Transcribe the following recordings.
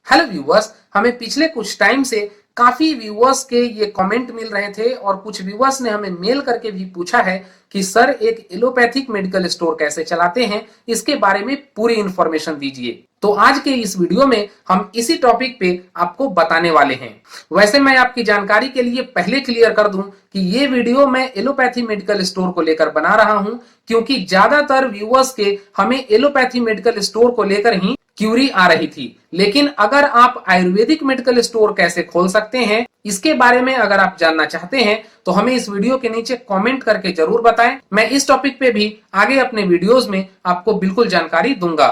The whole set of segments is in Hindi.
हेलो व्यूअर्स, हमें पिछले कुछ टाइम से काफी व्यूअर्स के ये कमेंट मिल रहे थे और कुछ व्यूअर्स ने हमें मेल करके भी पूछा है कि सर एक एलोपैथिक मेडिकल स्टोर कैसे चलाते हैं, इसके बारे में पूरी इंफॉर्मेशन दीजिए। तो आज के इस वीडियो में हम इसी टॉपिक पे आपको बताने वाले हैं। वैसे मैं आपकी जानकारी के लिए पहले क्लियर कर दूं कि ये वीडियो मैं एलोपैथी मेडिकल स्टोर को लेकर बना रहा हूं, क्योंकि ज्यादातर व्यूअर्स के हमें एलोपैथी मेडिकल स्टोर को लेकर ही क्यूरी आ रही थी। लेकिन अगर आप आयुर्वेदिक मेडिकल स्टोर कैसे खोल सकते हैं, इसके बारे में अगर आप जानना चाहते हैं तो हमें इस वीडियो के नीचे कमेंट करके जरूर बताएं। मैं इस टॉपिक पे भी आगे अपने वीडियोस में आपको बिल्कुल जानकारी दूंगा।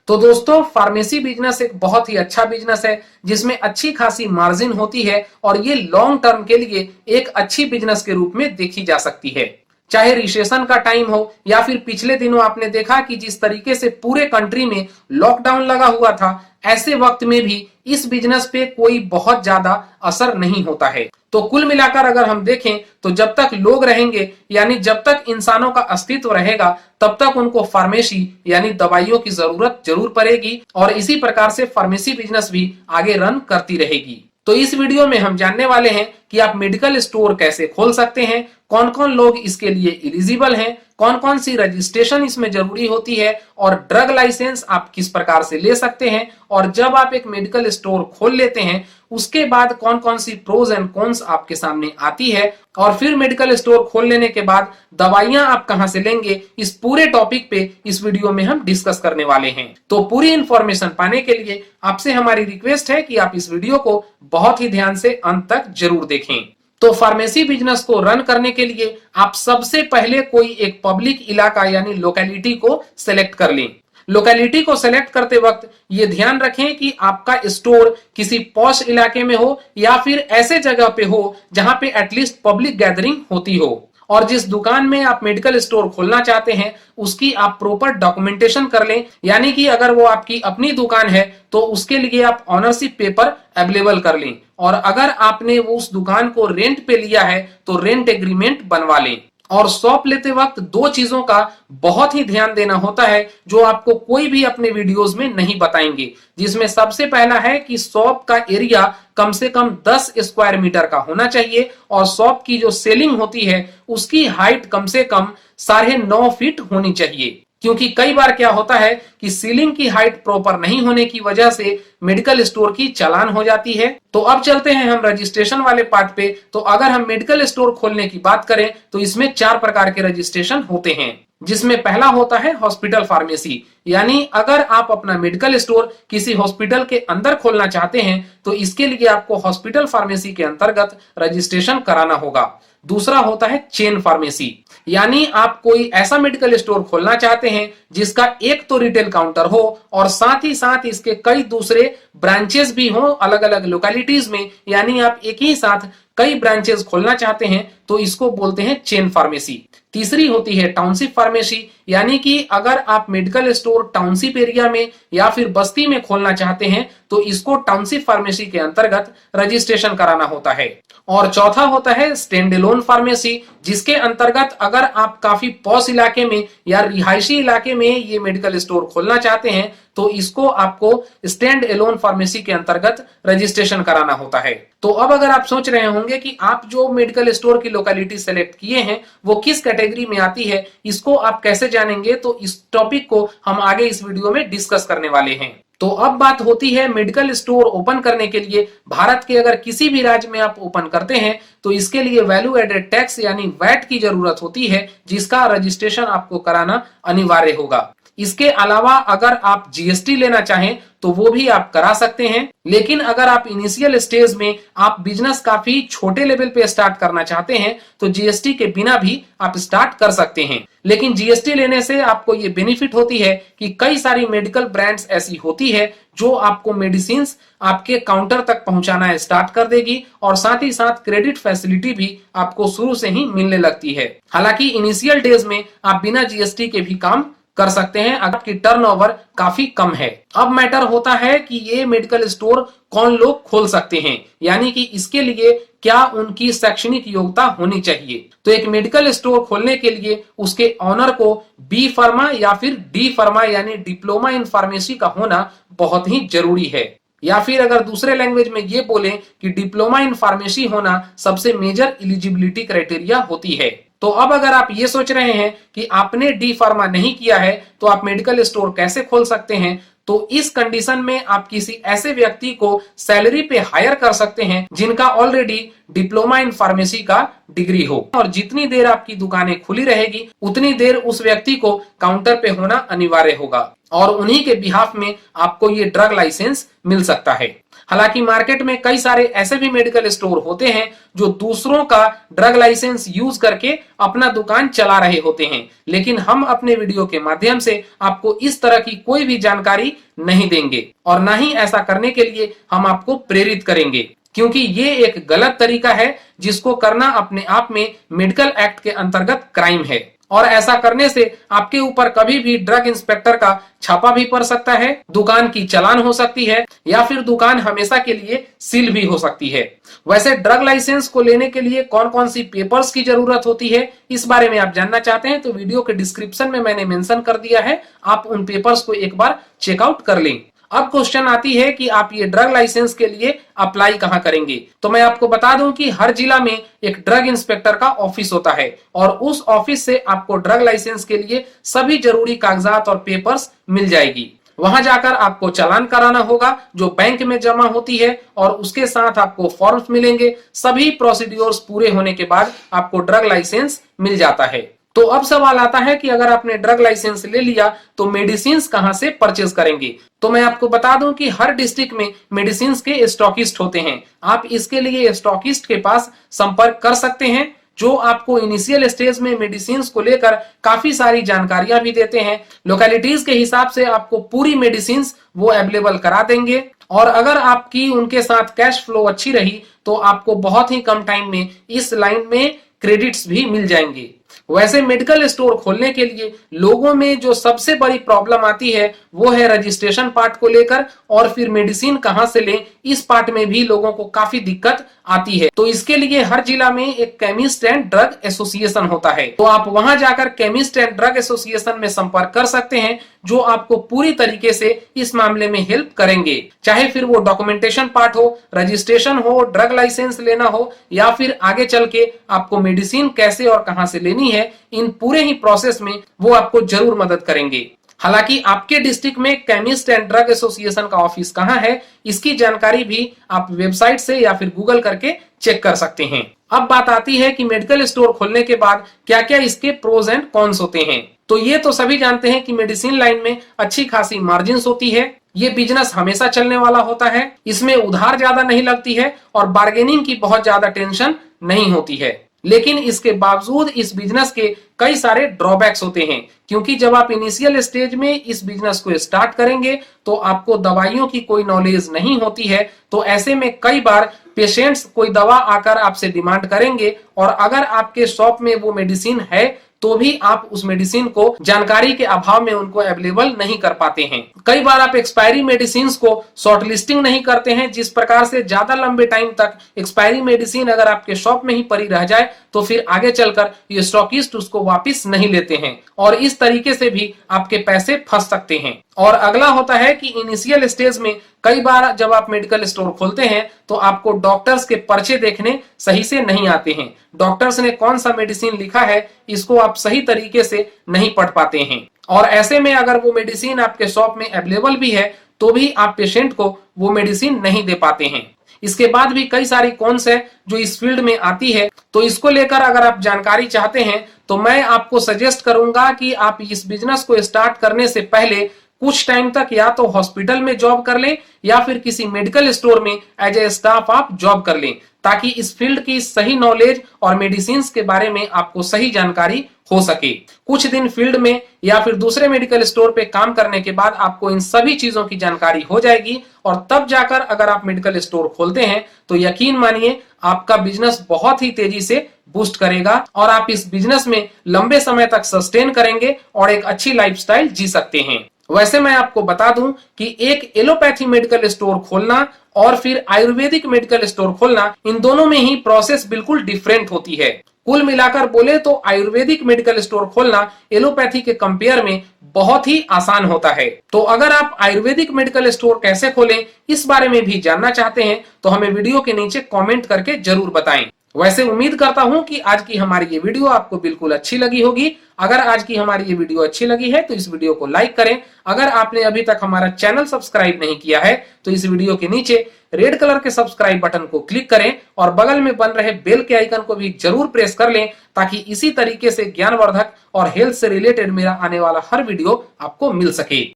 तो दोस्तों, फार्मेसी बिजनेस एक बहुत ही अच्छा बिजनेस है जिसमें अच्छी खासी मार्जिन होती है और ये लॉन्ग टर्म के लिए एक अच्छी बिजनेस के रूप में देखी जा सकती है। चाहे रिसेशन का टाइम हो या फिर पिछले दिनों आपने देखा कि जिस तरीके से पूरे कंट्री में लॉकडाउन लगा हुआ था, ऐसे वक्त में भी इस बिजनेस पे कोई बहुत ज्यादा असर नहीं होता है। तो कुल मिलाकर अगर हम देखें तो जब तक लोग रहेंगे, यानी जब तक इंसानों का अस्तित्व रहेगा, तब तक उनको फार्मेसी यानी दवाइयों की जरूरत जरूर पड़ेगी और इसी प्रकार से फार्मेसी बिजनेस भी आगे रन करती रहेगी। तो इस वीडियो में हम जानने वाले हैं कि आप मेडिकल स्टोर कैसे खोल सकते हैं, कौन कौन लोग इसके लिए एलिजिबल हैं, कौन कौन सी रजिस्ट्रेशन इसमें जरूरी होती है और ड्रग लाइसेंस आप किस प्रकार से ले सकते हैं, और जब आप एक मेडिकल स्टोर खोल लेते हैं उसके बाद कौन कौन सी प्रोज एंड कॉन्स आपके सामने आती है, और फिर मेडिकल स्टोर खोल लेने के बाद दवाइयां आप कहां से लेंगे, इस पूरे टॉपिक पे इस वीडियो में हम डिस्कस करने वाले हैं। तो पूरी इंफॉर्मेशन पाने के लिए आपसे हमारी रिक्वेस्ट है कि आप इस वीडियो को बहुत ही ध्यान से अंत तक जरूर देखें। तो फार्मेसी बिजनेस को रन करने के लिए आप सबसे पहले कोई एक पब्लिक इलाका यानी लोकेलिटी को सेलेक्ट कर लें। लोकेलिटी को सेलेक्ट करते वक्त ये ध्यान रखें कि आपका स्टोर किसी पॉश इलाके में हो या फिर ऐसे जगह पे हो जहां पे एटलीस्ट पब्लिक गैदरिंग होती हो, और जिस दुकान में आप मेडिकल स्टोर खोलना चाहते हैं उसकी आप प्रॉपर डॉक्यूमेंटेशन कर लें। यानी कि अगर वो आपकी अपनी दुकान है तो उसके लिए आप ऑनरशिप पेपर अवेलेबल कर लें, और अगर आपने वो उस दुकान को रेंट पे लिया है तो रेंट एग्रीमेंट बनवा लें। और शॉप लेते वक्त दो चीजों का बहुत ही ध्यान देना होता है जो आपको कोई भी अपने वीडियोस में नहीं बताएंगे, जिसमें सबसे पहला है कि शॉप का एरिया कम से कम 10 स्क्वायर मीटर का होना चाहिए और शॉप की जो सेलिंग होती है उसकी हाइट कम से कम 9.5 फीट होनी चाहिए। क्योंकि कई बार क्या होता है कि सीलिंग की हाइट प्रॉपर नहीं होने की वजह से मेडिकल स्टोर की चालान हो जाती है। तो अब चलते हैं हम रजिस्ट्रेशन वाले पार्ट पे। तो अगर हम मेडिकल स्टोर खोलने की बात करें तो इसमें 4 प्रकार के रजिस्ट्रेशन होते हैं, जिसमें पहला होता है हॉस्पिटल फार्मेसी। यानी अगर आप अपना मेडिकल स्टोर किसी हॉस्पिटल के अंदर खोलना चाहते हैं तो इसके लिए आपको हॉस्पिटल फार्मेसी के अंतर्गत रजिस्ट्रेशन कराना होगा। दूसरा होता है चेन फार्मेसी, यानी आप कोई ऐसा मेडिकल स्टोर खोलना चाहते हैं जिसका एक तो रिटेल काउंटर हो और साथ ही साथ इसके कई दूसरे ब्रांचेस भी हों अलग अलग लोकेलिटीज में, यानी आप एक ही साथ कई ब्रांचेस खोलना चाहते हैं तो इसको बोलते हैं चेन फार्मेसी। तीसरी होती है टाउनशिप फार्मेसी, यानी कि अगर आप मेडिकल स्टोर टाउनशिप एरिया में या फिर बस्ती में खोलना चाहते हैं तो इसको टाउनशिप फार्मेसी के अंतर्गत रजिस्ट्रेशन कराना होता है। और चौथा होता है स्टैंड एलोन फार्मेसी, जिसके अंतर्गत अगर आप काफी पॉश इलाके में या रिहायशी इलाके में ये मेडिकल स्टोर खोलना चाहते हैं तो इसको आपको स्टैंड एलोन फार्मेसी के अंतर्गत रजिस्ट्रेशन कराना होता है। तो अब अगर आप सोच रहे होंगे कि आप जो मेडिकल स्टोर की लोकेलिटी सेलेक्ट किए हैं वो किस कैटेगरी में आती है, इसको आप कैसे जानेंगे, तो इस टॉपिक को हम आगे इस वीडियो में डिस्कस करने वाले हैं। तो अब बात होती है मेडिकल स्टोर ओपन करने के लिए भारत के अगर किसी भी राज्य में आप ओपन करते हैं तो इसके लिए वैल्यू एडेड टैक्स यानी वैट की जरूरत होती है, जिसका रजिस्ट्रेशन आपको कराना अनिवार्य होगा। इसके अलावा अगर आप जीएसटी लेना चाहें तो वो भी आप करा सकते हैं, लेकिन अगर आप इनिशियल स्टेज में आप बिजनेस काफी छोटे लेवल पे स्टार्ट करना चाहते हैं तो जीएसटी के बिना भी आप स्टार्ट कर सकते हैं। लेकिन जीएसटी लेने से आपको ये बेनिफिट होती है कि कई सारी मेडिकल ब्रांड्स ऐसी होती है जो आपको मेडिसिन आपके काउंटर तक पहुंचाना स्टार्ट कर देगी और साथ ही साथ क्रेडिट फैसिलिटी भी आपको शुरू से ही मिलने लगती है। हालांकि इनिशियल डेज में आप बिना जीएसटी के भी काम कर सकते हैं अगर आपकी टर्नओवर काफी कम है। अब मैटर होता है कि ये मेडिकल स्टोर कौन लोग खोल सकते हैं, यानी कि इसके लिए क्या उनकी शैक्षणिक योग्यता होनी चाहिए। तो एक मेडिकल स्टोर खोलने के लिए उसके ऑनर को बी फार्मा या फिर डी फार्मा यानी डिप्लोमा इन फार्मेसी का होना बहुत ही जरूरी है, या फिर अगर दूसरे लैंग्वेज में ये बोले कि डिप्लोमा इन फार्मेसी होना सबसे मेजर एलिजिबिलिटी क्राइटेरिया होती है। तो अब अगर आप ये सोच रहे हैं कि आपने डी फार्मा नहीं किया है तो आप मेडिकल स्टोर कैसे खोल सकते हैं, तो इस कंडीशन में आप किसी ऐसे व्यक्ति को सैलरी पे हायर कर सकते हैं जिनका ऑलरेडी डिप्लोमा इन फार्मेसी का डिग्री हो, और जितनी देर आपकी दुकानें खुली रहेगी उतनी देर उस व्यक्ति को काउंटर पे होना अनिवार्य होगा, और उन्हीं के बिहाफ में आपको ये ड्रग लाइसेंस मिल सकता है। हालांकि मार्केट में कई सारे ऐसे भी मेडिकल स्टोर होते हैं जो दूसरों का ड्रग लाइसेंस यूज करके अपना दुकान चला रहे होते हैं, लेकिन हम अपने वीडियो के माध्यम से आपको इस तरह की कोई भी जानकारी नहीं देंगे और ना ही ऐसा करने के लिए हम आपको प्रेरित करेंगे, क्योंकि ये एक गलत तरीका है जिसको करना अपने आप में मेडिकल एक्ट के अंतर्गत क्राइम है, और ऐसा करने से आपके ऊपर कभी भी ड्रग इंस्पेक्टर का छापा भी पड़ सकता है, दुकान की चालान हो सकती है, या फिर दुकान हमेशा के लिए सील भी हो सकती है। वैसे ड्रग लाइसेंस को लेने के लिए कौन कौन सी पेपर्स की जरूरत होती है, इस बारे में आप जानना चाहते हैं तो वीडियो के डिस्क्रिप्शन में मैंने मेंशन कर दिया है, आप उन पेपर्स को एक बार चेकआउट कर लें। अब क्वेश्चन आती है कि आप ये ड्रग लाइसेंस के लिए अप्लाई कहां करेंगे। तो मैं आपको बता दूं कि हर जिला में एक ड्रग इंस्पेक्टर का ऑफिस होता है, और उस ऑफिस से आपको ड्रग लाइसेंस के लिए सभी जरूरी कागजात और पेपर्स मिल जाएगी। वहां जाकर आपको चालान कराना होगा जो बैंक में जमा होती है, और उसके साथ आपको फॉर्म्स मिलेंगे। सभी प्रोसीड्योर्स पूरे होने के बाद आपको ड्रग लाइसेंस मिल जाता है। तो अब सवाल आता है कि अगर आपने ड्रग लाइसेंस ले लिया तो मेडिसिन कहां से परचेज करेंगे। तो मैं आपको बता दूं कि हर डिस्ट्रिक्ट में मेडिसिन के स्टॉकिस्ट होते हैं। आप इसके लिए स्टॉकिस्ट के पास संपर्क कर सकते हैं, जो आपको इनिशियल स्टेज में मेडिसिन को लेकर काफी सारी जानकारियां भी देते हैं। लोकेलिटीज के हिसाब से आपको पूरी मेडिसिन वो अवेलेबल करा देंगे, और अगर आपकी उनके साथ कैश फ्लो अच्छी रही तो आपको बहुत ही कम टाइम में इस लाइन में क्रेडिट्स भी मिल जाएंगे। वैसे मेडिकल स्टोर खोलने के लिए लोगों में जो सबसे बड़ी प्रॉब्लम आती है वो है रजिस्ट्रेशन पार्ट को लेकर, और फिर मेडिसिन कहां से लें, इस पार्ट में भी लोगों को काफी दिक्कत आती है। तो इसके लिए हर जिला में एक केमिस्ट एंड ड्रग एसोसिएशन होता है, तो आप वहां जाकर केमिस्ट एंड ड्रग एसोसिएशन में संपर्क कर सकते हैं, जो आपको पूरी तरीके से इस मामले में हेल्प करेंगे। चाहे फिर वो डॉक्यूमेंटेशन पार्ट हो, रजिस्ट्रेशन हो, ड्रग लाइसेंस लेना हो, या फिर आगे चल के आपको मेडिसिन कैसे और कहां से लेनी है, इन पूरे ही प्रोसेस में वो आपको जरूर मदद करेंगे। हालांकि आपके डिस्ट्रिक्ट में केमिस्ट एंड ड्रग एसोसिएशन का ऑफिस कहां है, इसकी जानकारी भी आप वेबसाइट से या फिर गूगल करके चेक कर सकते हैं। अब बात आती है कि मेडिकल स्टोर खोलने के बाद क्या क्या इसके प्रोज एंड कॉन्स होते हैं। तो ये तो सभी जानते हैं कि मेडिसिन लाइन में अच्छी खासी मार्जिन होती है, ये बिजनेस हमेशा चलने वाला होता है, इसमें उधार ज्यादा नहीं लगती है, और बार्गेनिंग की बहुत ज्यादा टेंशन नहीं होती है। लेकिन इसके बावजूद इस बिजनेस के कई सारे ड्रॉबैक्स होते हैं, क्योंकि जब आप इनिशियल स्टेज में इस बिजनेस को स्टार्ट करेंगे तो आपको दवाइयों की कोई नॉलेज नहीं होती है। तो ऐसे में कई बार पेशेंट्स कोई दवा आकर आपसे डिमांड करेंगे, और अगर आपके शॉप में वो मेडिसिन है तो भी आप उस मेडिसिन को जानकारी के अभाव में उनको अवेलेबल नहीं कर पाते हैं। कई बार आप एक्सपायरी मेडिसिन को शॉर्ट लिस्टिंग नहीं करते हैं, जिस प्रकार से ज्यादा लंबे टाइम तक एक्सपायरी मेडिसिन अगर आपके शॉप में ही पड़ी रह जाए तो फिर आगे चलकर ये स्टॉकिस्ट उसको वापस नहीं लेते हैं, और इस तरीके से भी आपके पैसे फंस सकते हैं। और अगला होता है कि इनिशियल स्टेज में कई बार जब आप मेडिकल स्टोर खोलते हैं तो आपको डॉक्टर्स के पर्चे देखने सही से नहीं आते हैं। डॉक्टर्स ने कौन सा मेडिसिन लिखा है इसको आप सही तरीके से नहीं पढ़ पाते हैं, और ऐसे में अगर वो मेडिसिन आपके शॉप में अवेलेबल भी है तो भी आप पेशेंट को वो मेडिसिन नहीं दे पाते हैं। इसके बाद भी कई सारी कॉन्स है जो इस फील्ड में आती है, तो इसको लेकर अगर आप जानकारी चाहते हैं तो मैं आपको सजेस्ट करूंगा कि आप इस बिजनेस को स्टार्ट करने से पहले कुछ टाइम तक या तो हॉस्पिटल में जॉब कर लें या फिर किसी मेडिकल स्टोर में एज ए स्टाफ आप जॉब कर लें, ताकि इस फील्ड की सही नॉलेज और मेडिसिन के बारे में आपको सही जानकारी हो सके। कुछ दिन फील्ड में या फिर दूसरे मेडिकल स्टोर पे काम करने के बाद आपको इन सभी चीजों की जानकारी हो जाएगी, और तब जाकर अगर आप मेडिकल स्टोर खोलते हैं तो यकीन मानिए आपका बिजनेस बहुत ही तेजी से बूस्ट करेगा और आप इस बिजनेस में लंबे समय तक सस्टेन करेंगे और एक अच्छी लाइफस्टाइल जी सकते हैं। वैसे मैं आपको बता दूं कि एक एलोपैथी मेडिकल स्टोर खोलना और फिर आयुर्वेदिक मेडिकल स्टोर खोलना, इन दोनों में ही प्रोसेस बिल्कुल डिफरेंट होती है। कुल मिलाकर बोले तो आयुर्वेदिक मेडिकल स्टोर खोलना एलोपैथी के कंपेयर में बहुत ही आसान होता है। तो अगर आप आयुर्वेदिक मेडिकल स्टोर कैसे खोलें इस बारे में भी जानना चाहते हैं तो हमें वीडियो के नीचे कमेंट करके जरूर बताएं। वैसे उम्मीद करता हूं कि आज की हमारी ये वीडियो आपको बिल्कुल अच्छी लगी होगी। अगर आज की हमारी ये वीडियो अच्छी लगी है तो इस वीडियो को लाइक करें। अगर आपने अभी तक हमारा चैनल सब्सक्राइब नहीं किया है तो इस वीडियो के नीचे रेड कलर के सब्सक्राइब बटन को क्लिक करें और बगल में बन रहे बेल के आइकन को भी जरूर प्रेस कर लें, ताकि इसी तरीके से ज्ञानवर्धक और हेल्थ से रिलेटेड मेरा आने वाला हर वीडियो आपको मिल सके।